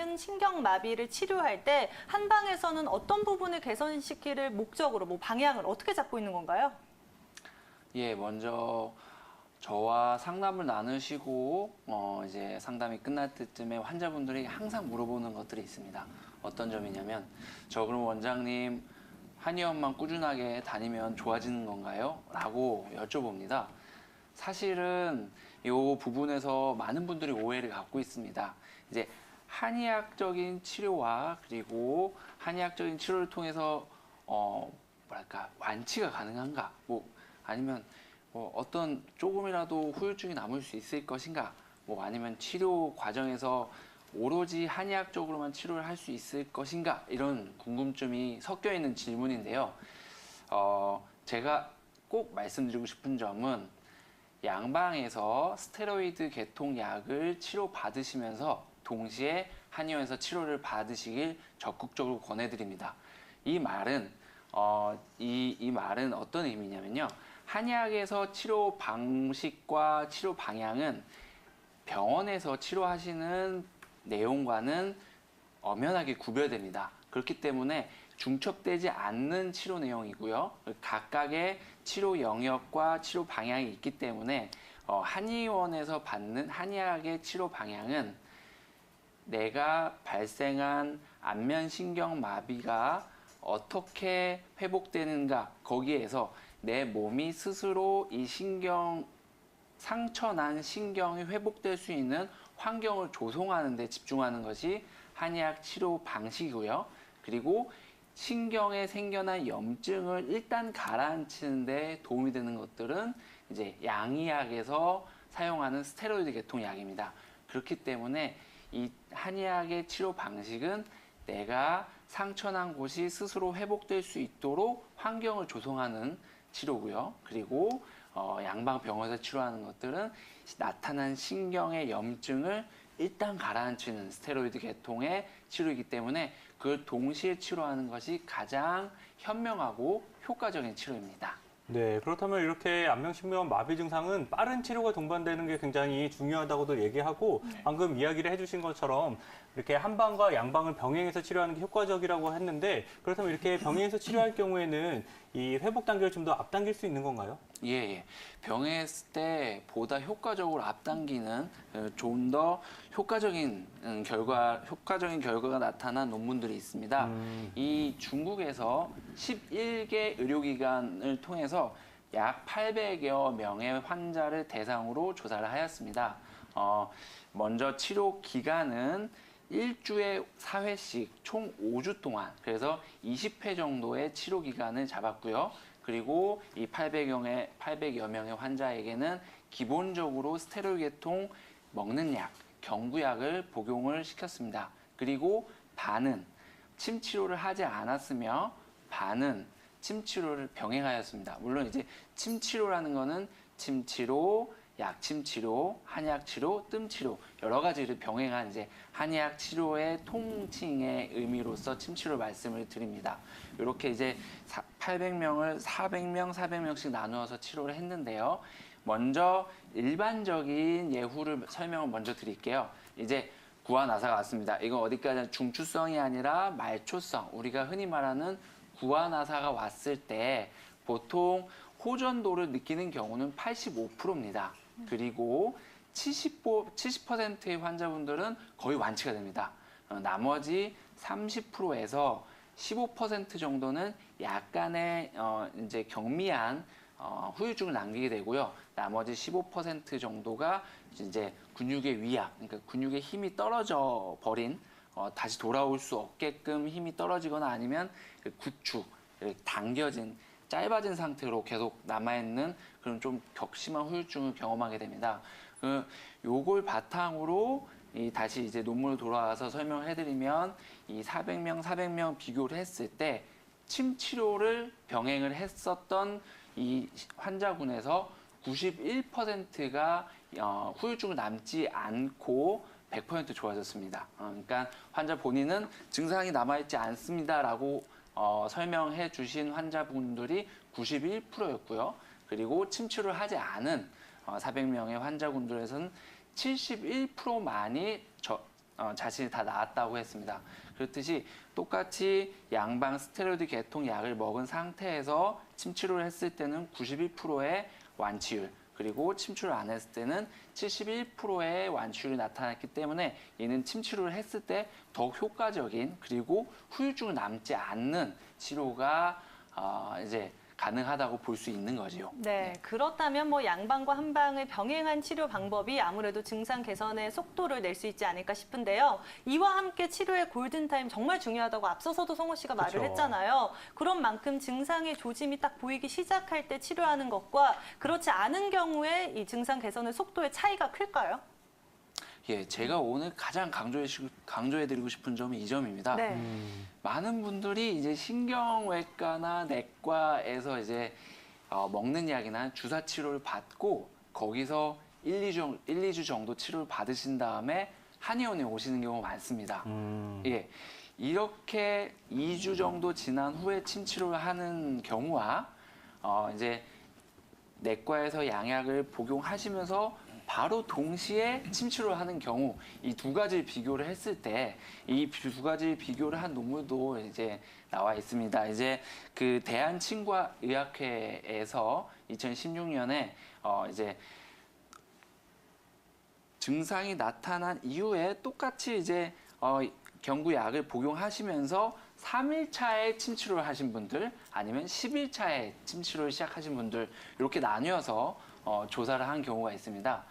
안면신경마비를 치료할 때 한방에서는 어떤 부분을 개선시키를 목적으로 방향을 어떻게 잡고 있는 건가요? 예, 먼저 저와 상담을 나누시고 이제 상담이 끝날 때쯤에 환자분들이 항상 물어보는 것들이 있습니다. 어떤 점이냐면 그럼 원장님 한의원만 꾸준하게 다니면 좋아지는 건가요? 라고 여쭤봅니다. 사실은 이 부분에서 많은 분들이 오해를 갖고 있습니다. 이제 한의학적인 치료와 그리고 한의학적인 치료를 통해서 완치가 가능한가? 아니면 어떤 조금이라도 후유증이 남을 수 있을 것인가? 아니면 치료 과정에서 오로지 한의학적으로만 치료를 할 수 있을 것인가? 이런 궁금증이 섞여 있는 질문인데요. 제가 꼭 말씀드리고 싶은 점은 양방에서 스테로이드 계통 약을 치료받으시면서 동시에 한의원에서 치료를 받으시길 적극적으로 권해드립니다. 이 말은 어떤 의미냐면요. 한의학에서 치료 방식과 치료 방향은 병원에서 치료하시는 내용과는 엄연하게 구별됩니다. 그렇기 때문에 중첩되지 않는 치료 내용이고요. 각각의 치료 영역과 치료 방향이 있기 때문에 한의원에서 받는 한의학의 치료 방향은 내가 발생한 안면신경마비가 어떻게 회복되는가, 거기에서 내 몸이 스스로 이 상처난 신경이 회복될 수 있는 환경을 조성하는 데 집중하는 것이 한의학 치료 방식이고요. 그리고 신경에 생겨난 염증을 일단 가라앉히는 데 도움이 되는 것들은 이제 양의학에서 사용하는 스테로이드 계통 약입니다. 그렇기 때문에 이 한의학의 치료 방식은 내가 상처난 곳이 스스로 회복될 수 있도록 환경을 조성하는 치료고요. 그리고 양방병원에서 치료하는 것들은 나타난 신경의 염증을 일단 가라앉히는 스테로이드 계통의 치료이기 때문에 그걸 동시에 치료하는 것이 가장 현명하고 효과적인 치료입니다. 네, 그렇다면 이렇게 안면신경 마비 증상은 빠른 치료가 동반되는 게 굉장히 중요하다고도 얘기하고 방금 이야기를 해주신 것처럼 이렇게 한방과 양방을 병행해서 치료하는 게 효과적이라고 했는데 그렇다면 이렇게 병행해서 치료할 경우에는 이 회복 단계를 좀 더 앞당길 수 있는 건가요? 예. 병행했을 때 보다 효과적으로 앞당기는 좀 더 효과적인 결과가 나타난 논문들이 있습니다. 이 중국에서 11개 의료기관을 통해서 약 800여 명의 환자를 대상으로 조사를 하였습니다. 먼저 치료 기간은 일주에 4회씩 총 5주 동안, 그래서 20회 정도의 치료 기간을 잡았고요. 그리고 이 800여 명의 환자에게는 기본적으로 스테로이드 계통 먹는 약, 경구약을 복용을 시켰습니다. 그리고 반은 침 치료를 하지 않았으며 반은 침 치료를 병행하였습니다. 물론 이제 침 치료라는 거는 침 치료, 약침 치료, 한약 치료, 뜸 치료 여러 가지를 병행한 이제 한의학 치료의 통칭의 의미로서 침 치료 말씀을 드립니다. 이렇게 이제 800명을 400명씩 나누어서 치료를 했는데요. 먼저 일반적인 예후를 설명을 먼저 드릴게요. 이제 구아나사가 왔습니다. 이건 어디까지 중추성이 아니라 말초성, 우리가 흔히 말하는 구아나사가 왔을 때 보통 호전도를 느끼는 경우는 85%입니다. 그리고 70%의 환자분들은 거의 완치가 됩니다. 나머지 30%에서 15% 정도는 약간의 이제 경미한 후유증을 남기게 되고요. 나머지 15% 정도가 이제 근육의 위약, 그러니까 근육의 힘이 떨어져 버린 다시 돌아올 수 없게끔 힘이 떨어지거나 아니면 구축, 당겨진 짧아진 상태로 계속 남아있는 그런 좀 격심한 후유증을 경험하게 됩니다. 요걸 바탕으로 다시 이제 논문으로 돌아와서 설명을 해드리면 이 400명 비교를 했을 때 침 치료를 병행을 했었던 이 환자군에서 91%가 후유증을 남지 않고 100% 좋아졌습니다. 그러니까 환자 본인은 증상이 남아있지 않습니다라고 설명해 주신 환자분들이 91%였고요. 그리고 침치료를 하지 않은 400명의 환자분들에서는 71%만이 자신이 다 나았다고 했습니다. 그렇듯이 똑같이 양방 스테로이드 계통 약을 먹은 상태에서 침치료를 했을 때는 91%의 완치율, 그리고 침치료를 안 했을 때는 71%의 완치율이 나타났기 때문에 이는 침치료를 했을 때 더욱 효과적인, 그리고 후유증을 남지 않는 치료가 이제 가능하다고 볼 수 있는 거죠. 네, 그렇다면 뭐 양방과 한방을 병행한 치료 방법이 아무래도 증상 개선의 속도를 낼 수 있지 않을까 싶은데요. 이와 함께 치료의 골든타임 정말 중요하다고 앞서서도 성호 씨가 말을 그쵸. 했잖아요. 그런 만큼 증상의 조짐이 딱 보이기 시작할 때 치료하는 것과 그렇지 않은 경우에 이 증상 개선의 속도의 차이가 클까요? 예, 제가 오늘 가장 강조해드리고 싶은 점이 이 점입니다. 네. 많은 분들이 이제 신경외과나 내과에서 이제 먹는 약이나 주사 치료를 받고 거기서 1-2주 정도 치료를 받으신 다음에 한의원에 오시는 경우가 많습니다. 예, 이렇게 2주 정도 지난 후에 침치료를 하는 경우와 이제 내과에서 양약을 복용하시면서 바로 동시에 침치료를 하는 경우, 이 두 가지를 비교를 했을 때 이 두 가지 비교를 한 논문도 이제 나와 있습니다. 이제 그 대한치과의학회에서 2016년에 이제 증상이 나타난 이후에 똑같이 이제 경구약을 복용하시면서 3일차에 침치료를 하신 분들, 아니면 10일차에 침치료를 시작하신 분들, 이렇게 나뉘어서 조사를 한 경우가 있습니다.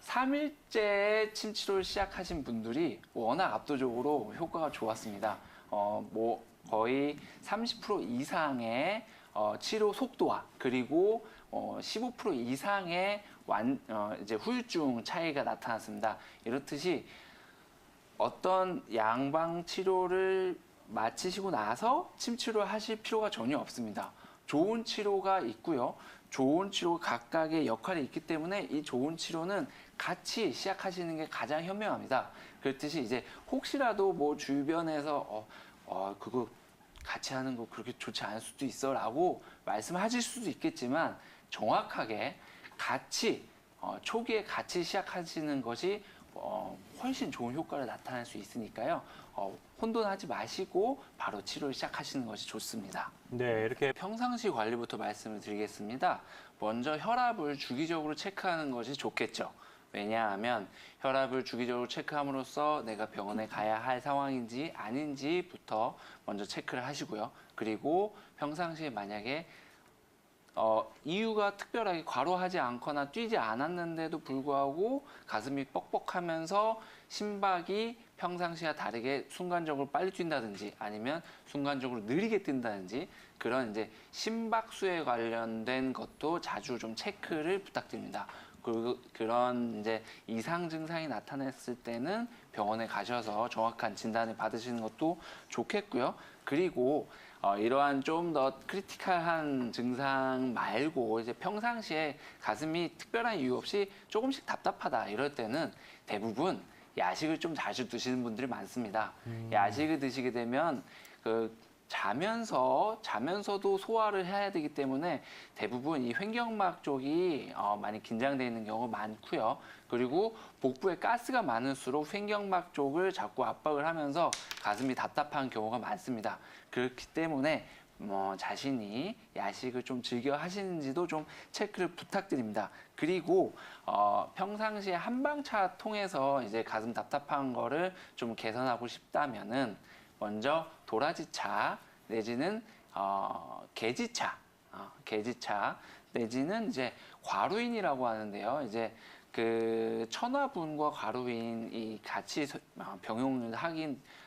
3일째에 침치료를 시작하신 분들이 워낙 압도적으로 효과가 좋았습니다. 뭐 거의 30% 이상의 치료 속도와, 그리고 15% 이상의 이제 후유증 차이가 나타났습니다. 이렇듯이 어떤 양방 치료를 마치시고 나서 침치료를 하실 필요가 전혀 없습니다. 좋은 치료가 있고요. 좋은 치료가 각각의 역할이 있기 때문에 이 좋은 치료는 같이 시작하시는 게 가장 현명합니다. 그렇듯이 이제 혹시라도 뭐 주변에서 그거 같이 하는 거 그렇게 좋지 않을 수도 있어 라고 말씀하실 수도 있겠지만, 정확하게 같이 초기에 같이 시작하시는 것이 훨씬 좋은 효과를 나타낼 수 있으니까요. 혼돈하지 마시고 바로 치료를 시작하시는 것이 좋습니다. 네, 이렇게 평상시 관리부터 말씀을 드리겠습니다. 먼저 혈압을 주기적으로 체크하는 것이 좋겠죠. 왜냐하면 혈압을 주기적으로 체크함으로써 내가 병원에 가야 할 상황인지 아닌지부터 먼저 체크를 하시고요. 그리고 평상시에 만약에 이유가 특별하게 과로하지 않거나 뛰지 않았는데도 불구하고 가슴이 뻑뻑하면서 심박이 평상시와 다르게 순간적으로 빨리 뛴다든지 아니면 순간적으로 느리게 뛴다든지, 그런 이제 심박수에 관련된 것도 자주 좀 체크를 부탁드립니다. 그리고 그런 이제 이상 증상이 나타났을 때는 병원에 가셔서 정확한 진단을 받으시는 것도 좋겠고요. 그리고 이러한 좀 더 크리티컬한 증상 말고 이제 평상시에 가슴이 특별한 이유 없이 조금씩 답답하다 이럴 때는 대부분 야식을 좀 자주 드시는 분들이 많습니다. 야식을 드시게 되면 자면서도 소화를 해야 되기 때문에 대부분 이 횡격막 쪽이 많이 긴장되어 있는 경우가 많고요. 그리고 복부에 가스가 많을수록 횡격막 쪽을 자꾸 압박을 하면서 가슴이 답답한 경우가 많습니다. 그렇기 때문에 자신이 야식을 좀 즐겨 하시는지도 좀 체크를 부탁드립니다. 그리고 평상시에 한방차 통해서 이제 가슴 답답한 거를 좀 개선하고 싶다면은 먼저 도라지차 내지는 계지차 내지는 이제 과루인이라고 하는데요. 이제 그 천화분과 과루인이 같이 병용을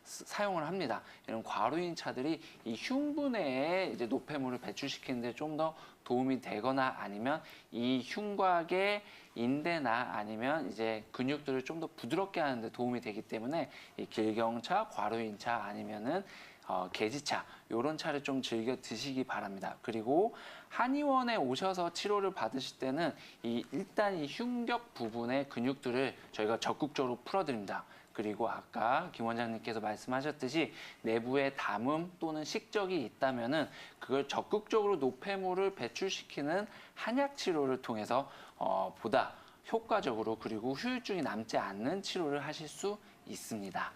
사용을 합니다. 이런 과루인 차들이 이 흉부내에 이제 노폐물을 배출시키는데 좀 더 도움이 되거나, 아니면 이 흉곽의 인대나 아니면 이제 근육들을 좀 더 부드럽게 하는데 도움이 되기 때문에 이 길경차, 과루인차 아니면은 계지차, 이런 차를 좀 즐겨 드시기 바랍니다. 그리고 한의원에 오셔서 치료를 받으실 때는 일단 이 흉격 부분의 근육들을 저희가 적극적으로 풀어드립니다. 그리고 아까 김 원장님께서 말씀하셨듯이 내부에 담음 또는 식적이 있다면은 그걸 적극적으로 노폐물을 배출시키는 한약 치료를 통해서 보다 효과적으로 그리고 후유증이 남지 않는 치료를 하실 수 있습니다.